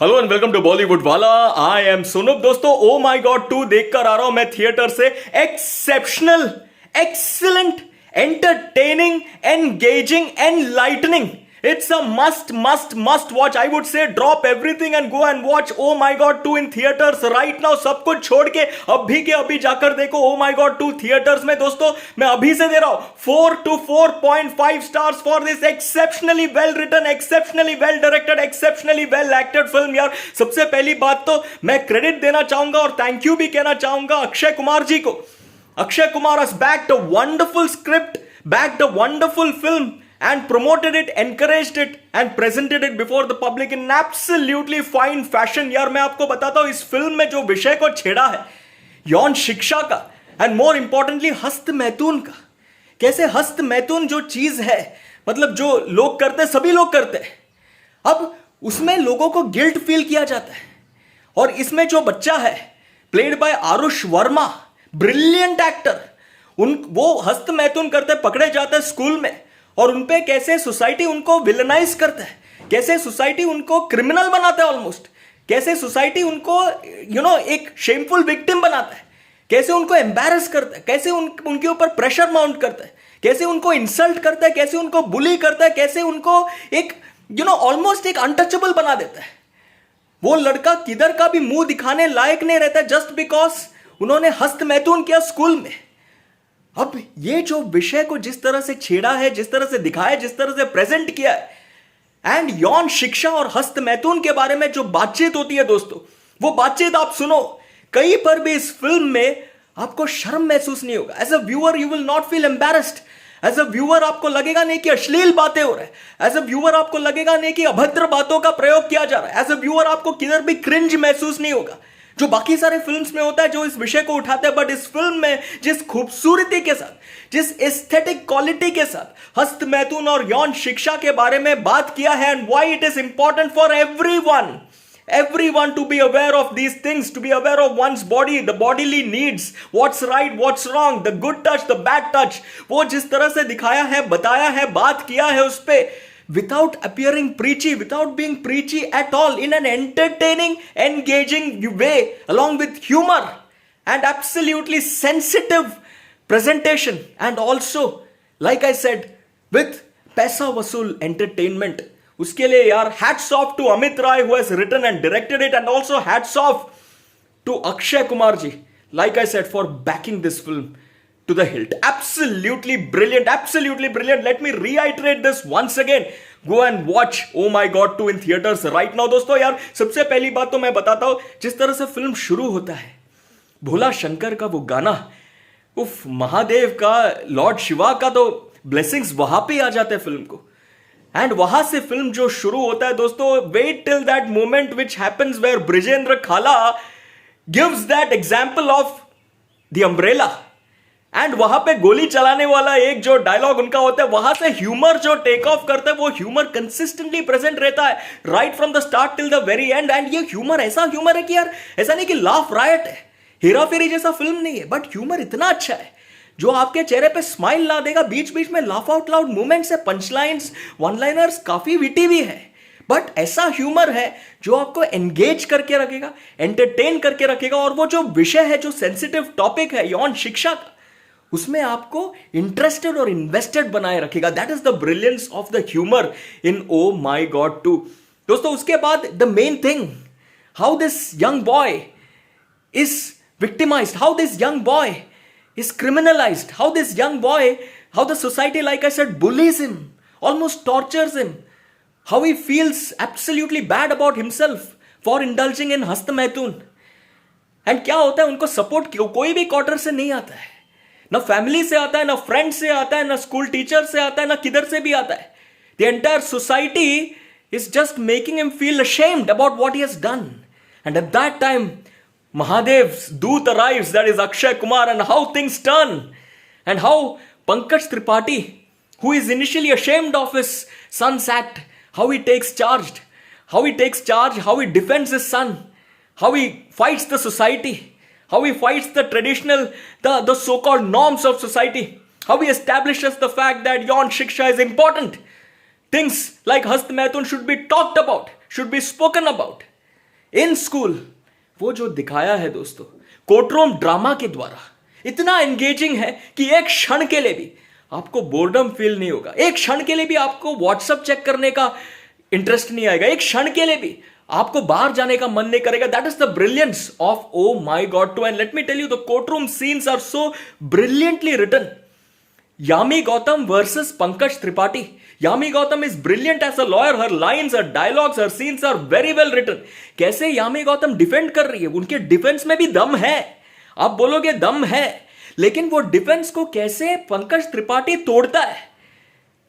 Hello and welcome to Bollywood वाला। I am Sunup. दोस्तों, oh माई God 2 देखकर आ रहा हूं मैं थिएटर से। Exceptional, excellent, entertaining, engaging, enlightening. It's a must watch. I would say drop everything and go and watch Oh my God 2 in theatres right now. सब कुछ छोड़ के अभी के अभी जाकर देखो ओ माई गॉड 2 थिएटर्स में। दोस्तों, मैं अभी से दे रहा हूं 4 to 4.5 stars for this exceptionally well written, exceptionally well directed, exceptionally well acted film. यार, सबसे पहली बात तो मैं क्रेडिट देना चाहूंगा और थैंक यू भी कहना चाहूंगा अक्षय कुमार जी को। Akshay Kumar has backed a wonderful script, backed a wonderful film and promoted it, encouraged it and presented it before the public in absolutely fine fashion। यार, मैं आपको बताता हूं इस फिल्म में जो विषय को छेड़ा है, यौन शिक्षा का एंड मोर इंपॉर्टेंटली हस्त मैथुन का। कैसे हस्त मैथुन जो चीज है, मतलब जो लोग करते हैं, सभी लोग करते हैं, अब उसमें लोगों को गिल्ट फील किया जाता है। और इसमें जो बच्चा है played by Aarush Verma, brilliant actor, वो हस्त मैथुन करते पकड़े जाते हैं स्कूल में और उनपे कैसे सोसाइटी उनको विलनाइज करता है, कैसे सोसाइटी उनको क्रिमिनल बनाता है ऑलमोस्ट, कैसे सोसाइटी उनको एक शेमफुल विक्टिम बनाता है, कैसे उनको एम्बैरस करता है, कैसे उनके ऊपर प्रेशर माउंट करता है, कैसे उनको इंसल्ट करता है, कैसे उनको बुली करता है, कैसे उनको एक ऑलमोस्ट एक अनटचेबल बना देता है। वो लड़का किधर का भी मुंह दिखाने लायक नहीं रहता जस्ट बिकॉज उन्होंने हस्त मैथुन किया स्कूल में। अब ये जो विषय को जिस तरह से छेड़ा है, जिस तरह से दिखाया, जिस तरह से प्रेजेंट किया है, एंड यौन शिक्षा और हस्त मैथुन के बारे में जो बातचीत होती है दोस्तों, वो बातचीत आप सुनो। कहीं पर भी इस फिल्म में आपको शर्म महसूस नहीं होगा। As a viewer you will not feel embarrassed. As a viewer आपको लगेगा नहीं कि अश्लील बातें हो रहा है। एज अ व्यूअर आपको लगेगा नहीं कि अभद्र बातों का प्रयोग किया जा रहा है। एज अ व्यूअर आपको किधर भी क्रिंज महसूस नहीं होगा जो बाकी सारे फिल्म्स में होता है जो इस विषय को उठाते हैं। बट इस फिल्म में जिस खूबसूरती के साथ, जिस एस्थेटिक क्वालिटी के साथ हस्त मैथुन और यौन शिक्षा के बारे में बात किया है, and why it is important for everyone to be aware of these things, to be aware of one's body, the bodily needs, what's right, what's wrong, the good touch, the bad touch। वो जिस तरह से दिखाया है, बताया है, बात किया है उस पे, without appearing preachy, without being preachy at all, in an entertaining, engaging way, along with humor and absolutely sensitive presentation, and also, like I said, with पैसा वसूल entertainment। उसके लिए यार hats off to Amit Rai who has written and directed it, and also hats off to Akshay Kumar ji, like I said, for backing this film to the hilt। Absolutely brilliant, absolutely brilliant। Let me reiterate this once again। Go and watch Oh My God 2 in theaters right now। दोस्तों यार, सबसे पहली बात तो मैं बताता हूं, जिस तरह से फिल्म शुरू होता है, भोला शंकर का वो गाना, उफ, महादेव का, लॉर्ड शिवा का तो ब्लेसिंग्स वहां पे आ जाते हैं फिल्म को। एंड वहां से फिल्म जो शुरू होता है दोस्तों, wait till that moment which happens where Brijendra Kala gives that example of the umbrella, and वहां पे गोली चलाने वाला एक जो डायलॉग उनका होता है, वहां से ह्यूमर जो टेक ऑफ करता है, वो ह्यूमर कंसिस्टेंटली प्रेजेंट रहता है right from the start till the very and. And ये ह्यूमर ऐसा ह्यूमर है कि यार, ऐसा नहीं कि लाफ रायट है, हेरा फेरी जैसा फिल्म नहीं है, बट ह्यूमर इतना अच्छा है जो आपके चेहरे पे स्माइल ला देगा। बीच बीच में लाफ आउट लाउड मूवमेंट्स है, पंच लाइन्स, वन लाइनर्स काफी विटी भी है, बट ऐसा ह्यूमर है जो आपको एंगेज करके रखेगा, एंटरटेन करके रखेगा। और वो जो विषय है, जो सेंसिटिव टॉपिक है यौन शिक्षा का, उसमें आपको इंटरेस्टेड और इन्वेस्टेड बनाए रखेगा। That is the brilliance of the humour in Oh my God 2। दोस्तों, उसके बाद the main thing, how this young boy is victimised, how this young boy is criminalized, how this young boy, how the society, like I said, bullies him, almost tortures him, how he feels absolutely bad about himself for indulging in हस्त मैथुन। And क्या होता है, उनको support कोई भी quarter से नहीं आता है, ना फैमिली से आता है, ना फ्रेंड से आता है, ना स्कूल टीचर से आता है, ना किधर से भी आता है। The entire society is just making him feel ashamed about what he has done। And at that time Mahadev's Doot arrives, that is Akshay Kumar, and how things turn, and how Pankaj Tripathi, who is initially ashamed of his son's act, how he takes charge, how he defends his son, how he fights the society, how he fights the traditional, the so-called norms of society, how he establishes the fact that yawn shiksha is important. Things like Hast Maithun should be talked about, should be spoken about. In school वो जो दिखाया है दोस्तों courtroom drama के द्वारा इतना engaging है कि एक क्षण के लिए भी आपको बोर्डम फील नहीं होगा, एक क्षण के लिए भी आपको व्हाट्सएप चेक करने का इंटरेस्ट नहीं आएगा, एक क्षण के लिए भी आपको बाहर जाने का मन नहीं करेगा. That is the brilliance of Oh my God 2. And let me tell you the courtroom scenes are so brilliantly written. Yami Gautam versus Pankaj Tripathi. Yami Gautam is brilliant as a lawyer. Her lines, her dialogues, her scenes are very well written. कैसे Yami Gautam defend कर रही है, उनके defence में भी दम है. आप बोलोगे दम है, लेकिन वो डिफेंस को कैसे पंकज त्रिपाठी तोड़ता है.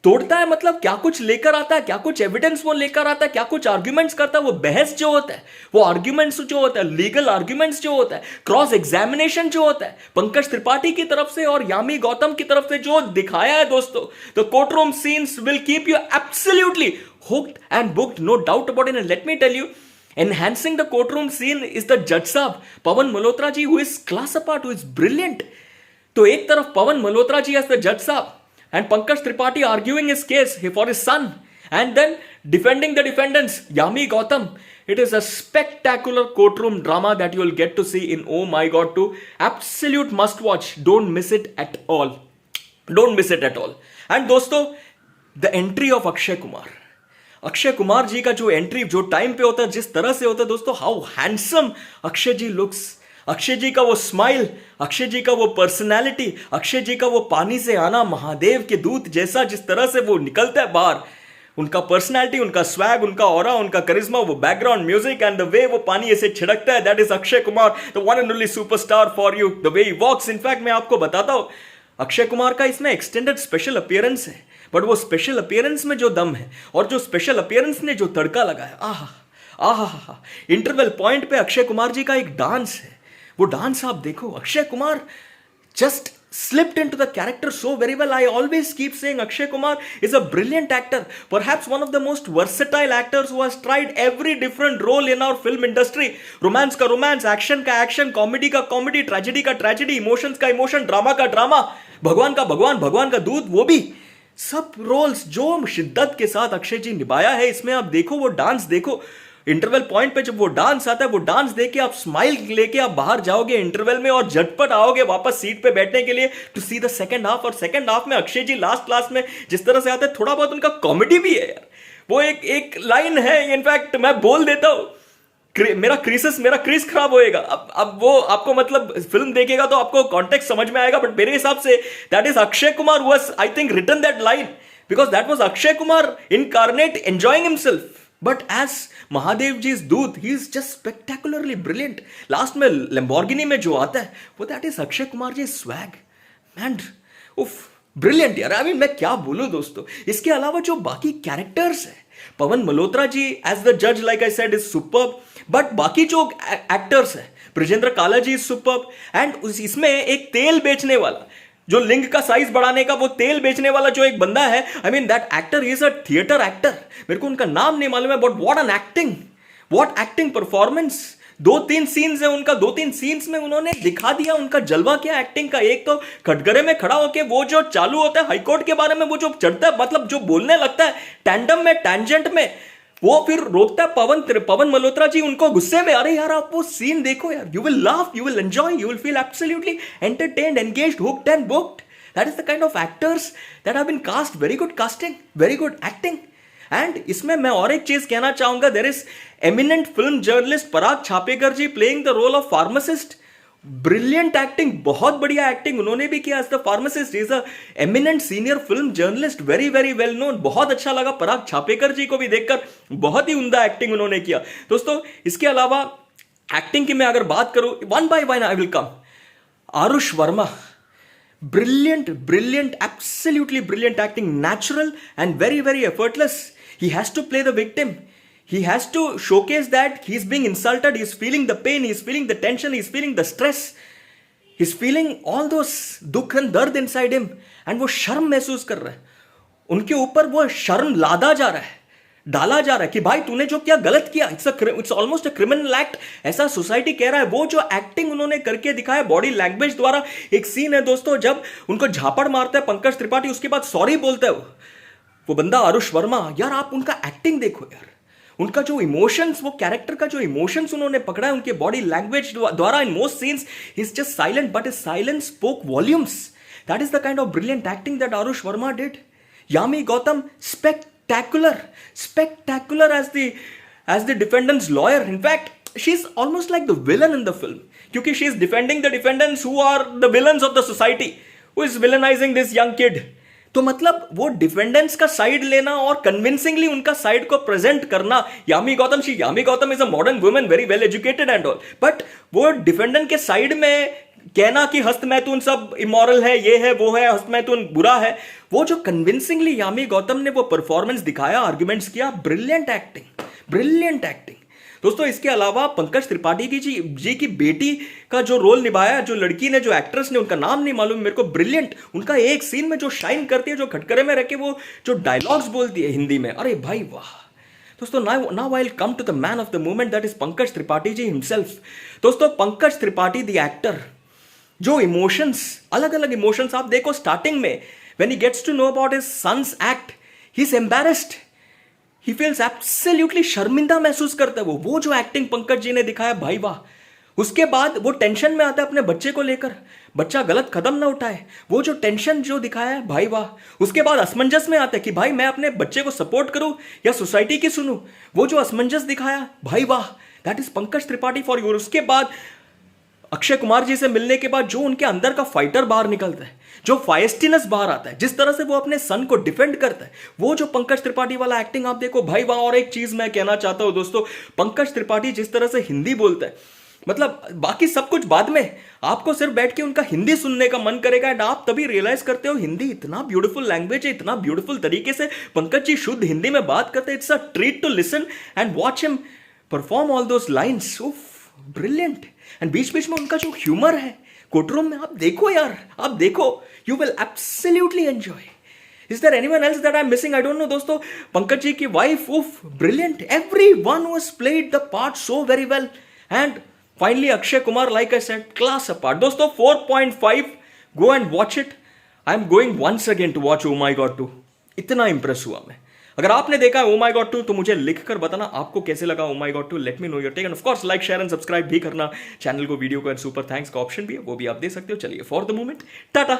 तोड़ता है मतलब क्या कुछ लेकर आता है, क्या कुछ एविडेंस वो लेकर आता है, क्या कुछ आर्ग्यूमेंट्स करता है. वो बहस जो होता है, वो आर्ग्यूमेंट्स जो होता है, लीगल आर्ग्यूमेंट्स जो होता है, क्रॉस एग्जामिनेशन जो होता है पंकज त्रिपाठी की तरफ से और यामी गौतम की तरफ से जो दिखाया है दोस्तों, the courtroom scenes will keep you absolutely hooked and booked, no doubt about it. And let me tell you, enhancing the courtroom scene is the judge साहब पवन Malhotra ji, who is class apart, who is brilliant. तो एक तरफ पवन Malhotra ji as the judge साहब and Pankaj Tripathi arguing his case for his son and then defending the defendants, Yami Gautam. It is a spectacular courtroom drama that you will get to see in Oh My God 2. Absolute must watch. Don't miss it at all. Don't miss it at all. And दोस्तों, the entry of Akshay Kumar. Akshay Kumar जी का जो entry जो time पे होता है, जिस तरह से होता है दोस्तों, how handsome Akshay ji looks. Akshay ji का वो स्माइल, अक्षय जी का वो पर्सनैलिटी, अक्षय जी का वो पानी से आना महादेव के दूत जैसा जिस तरह से वो निकलता है बाहर, उनका पर्सनैलिटी, उनका स्वैग, उनका ऑरा, उनका करिश्मा, वो background music and the way वो पानी ऐसे छिड़कता है, that is Akshay Kumar, the one and only superstar for you, the way he walks. In fact मैं आपको बताता हूं, अक्षय कुमार का इसमें एक्सटेंडेड स्पेशल अपीयरेंस है, बट वो स्पेशल अपीयरेंस में जो दम है और जो स्पेशल अपीयरेंस ने जो तड़का लगाया, आहा आहा, इंटरवल पॉइंट पे अक्षय कुमार जी का एक डांस है, वो डांस आप देखो. Akshay Kumar just slipped into the character so very well. I always keep saying Akshay Kumar is a brilliant actor, perhaps one of the most versatile actors who has tried every different role in our film industry. Romance का romance, action का action, comedy का comedy, tragedy का tragedy, emotions का emotion, drama का drama, भगवान का भगवान, भगवान का दूत, वो भी सब रोल्स जो शिद्दत के साथ अक्षय जी निभाया है इसमें. आप देखो वो डांस देखो, इंटरवल पॉइंट पे जब वो डांस आता है, वो डांस देख के आप स्माइल लेके आप बाहर जाओगे इंटरवल में और झटपट आओगे वापस सीट पे बैठने के लिए to see the second half. और सेकंड हाफ में अक्षय जी लास्ट में जिस तरह से आते हैं, थोड़ा बहुत उनका कॉमेडी भी है यार. वो एक लाइन है, इनफैक्ट मैं बोल देता हूं, मेरा क्रीस खराब होएगा. अब वो आपको मतलब फिल्म देखेगा तो आपको कॉन्टेक्स्ट समझ में आएगा, बट मेरे हिसाब से that is Akshay Kumar was I think written that line because that was Akshay Kumar incarnate enjoying himself. But as Mahadev ji is दूत, he is just spectacularly brilliant. Last में लैम्बोर्गिनी में जो आता है वो that is Akshay Kumar ji swag and उफ ब्रिलियंट यार. आई मीन मैं क्या बोलूं दोस्तों. इसके अलावा जो बाकी कैरेक्टर्स है, पवन मल्होत्रा जी एज द जज like I said is superb, but बाकी जो एक्टर्स है, ब्रिजेंद्र काला जी इज सुपर्ब. एंड इसमें एक तेल बेचने वाला, जो लिंग का साइज बढ़ाने का वो तेल बेचने वाला जो एक बंदा है, I mean that actor is a theatre actor. मेरे को उनका नाम नहीं मालूम है, but what acting performance. 2-3 scenes है उनका, 2-3 सीन्स में उन्होंने दिखा दिया उनका जलवा क्या एक्टिंग का. एक तो कटघरे में खड़ा होके वो जो चालू होता है हाईकोर्ट के बारे में, वो जो चढ़ता है, मतलब जो बोलने लगता है टैंडम में, टैंजेंट में, वो फिर रोकता है पवन मल्होत्रा जी उनको गुस्से में. अरे यार आप वो सीन देखो यार, you will laugh, you will enjoy, you will feel absolutely entertained, engaged, hooked and booked. That is the kind of actors that have been cast. Very good casting, very good acting. And इसमें मैं और एक चीज कहना चाहूंगा, there is eminent film journalist Parag Chhapekar ji playing the role of pharmacist. Brilliant acting, बहुत बढ़िया acting उन्होंने भी किया as the pharmacist. Is a eminent senior film journalist, very very well known. बहुत अच्छा लगा पराग छापेकर जी को भी देखकर, बहुत ही उम्दा एक्टिंग उन्होंने किया दोस्तों. इसके अलावा एक्टिंग की मैं अगर बात करूं, one by one I will come. Aarush Verma, brilliant, absolutely brilliant acting, natural and very very effortless. He has to play the victim. He has to showcase that he's being insulted, he's feeling the pain, he's feeling the tension, he's feeling the stress, he's feeling all those दुख and दर्द inside him, and वो शर्म महसूस कर रहा है. उनके ऊपर वो शर्म लादा जा रहा है, डाला जा रहा है कि भाई तूने जो किया गलत किया, it's almost a criminal act, ऐसा सोसाइटी कह रहा है. वो जो एक्टिंग उन्होंने करके दिखाया बॉडी लैंग्वेज द्वारा. एक सीन है दोस्तों जब उनको झापड़ मारता है पंकज त्रिपाठी, उसके बाद सॉरी बोलता है वो बंदा आरुष वर्मा. यार आप उनका एक्टिंग देखो यार, उनका जो इमोशंस, वो कैरेक्टर का जो इमोशंस उन्होंने पकड़ा है उनके बॉडी लैंग्वेज द्वारा, in most scenes he is just silent but his silence spoke volumes. That is the kind of brilliant acting that Aarush Varma did. Yami Gautam spectacular as the defendant's lawyer. In fact, she's almost like the villain in the film, क्योंकि she is defending the defendants who are the villains of the society, who is villainizing this young kid. तो मतलब वो defendants का side लेना और convincingly उनका side को present करना. Yami Gautam is a modern women, very well educated and all, but वो डिफेंडेंट के साइड में कहना कि हस्तमैथुन सब इमोरल है, ये है, वो है, हस्तमैथुन बुरा है, वो जो कन्विंसिंगली यामी गौतम ने वो परफॉर्मेंस दिखाया, आर्ग्यूमेंट्स किया, ब्रिलियंट एक्टिंग. दोस्तों इसके अलावा पंकज त्रिपाठी जी की बेटी का जो रोल निभाया, जो लड़की ने, जो एक्ट्रेस ने, उनका नाम नहीं मालूम मेरे को, ब्रिलियंट. उनका एक सीन में जो शाइन करती है, जो खटकरे में रह के वो जो डायलॉग्स बोलती है हिंदी में, अरे भाई वाह. दोस्तों now I will come to the man of the moment, that is Pankaj Tripathi ji himself. दोस्तों पंकज त्रिपाठी द एक्टर, जो इमोशंस, अलग अलग इमोशंस आप देखो. स्टार्टिंग में when he gets to know about his son's act, he is embarrassed, he feels absolutely शर्मिंदा महसूस करता है. वो जो एक्टिंग पंकज जी ने दिखाया, भाई वाह. उसके बाद वो टेंशन में आता है अपने बच्चे को लेकर, बच्चा गलत कदम ना उठाए, वो जो टेंशन जो दिखाया है, भाई वाह. उसके बाद असमंजस में आता है कि भाई मैं अपने बच्चे को सपोर्ट करूं या सोसाइटी की सुनूं, वो जो असमंजस दिखाया, भाई वाह, that is Pankaj Tripathi for you. उसके बाद अक्षय कुमार जी से मिलने के बाद जो उनके अंदर का फाइटर बाहर निकलता है, जो फाइस्टीनेस बाहर आता है, जिस तरह से वो अपने सन को डिफेंड करता है, वो जो पंकज त्रिपाठी वाला एक्टिंग आप देखो, भाई वाह. और एक चीज मैं कहना चाहता हूं दोस्तों, पंकज त्रिपाठी जिस तरह से हिंदी बोलता है, मतलब बाकी सब कुछ बाद में, आपको सिर्फ बैठ के उनका हिंदी सुनने का मन करेगा एंड आप तभी रियलाइज करते हो हिंदी इतना ब्यूटीफुल लैंग्वेज है, इतना ब्यूटीफुल तरीके से पंकज जी शुद्ध हिंदी में बात करते हैं. It's a treat to listen and watch him perform all those lines. Brilliant. And बीच बीच में उनका जो ह्यूमर है कोर्टरूम में, आप देखो यार, आप देखो, you will absolutely enjoy. Is there anyone else that I am missing? I don't know दोस्तों. पंकज जी की wife, brilliant. Everyone was played the part so very well. And finally Akshay Kumar, like I said, class apart. दोस्तों 4.5, go and watch it. I am going once again to watch Oh my God 2. इतना Impress हुआ मैं. अगर आपने देखा ओ माई God 2 तो मुझे लिखकर बताना आपको कैसे लगा oh my God 2. Let me know your take and of course like, share and subscribe भी करना चैनल को, वीडियो को. एंड सुपर थैंक्स का ऑप्शन भी है, वो भी आप दे सकते हो. चलिए फॉर द मोमेंट टाटा.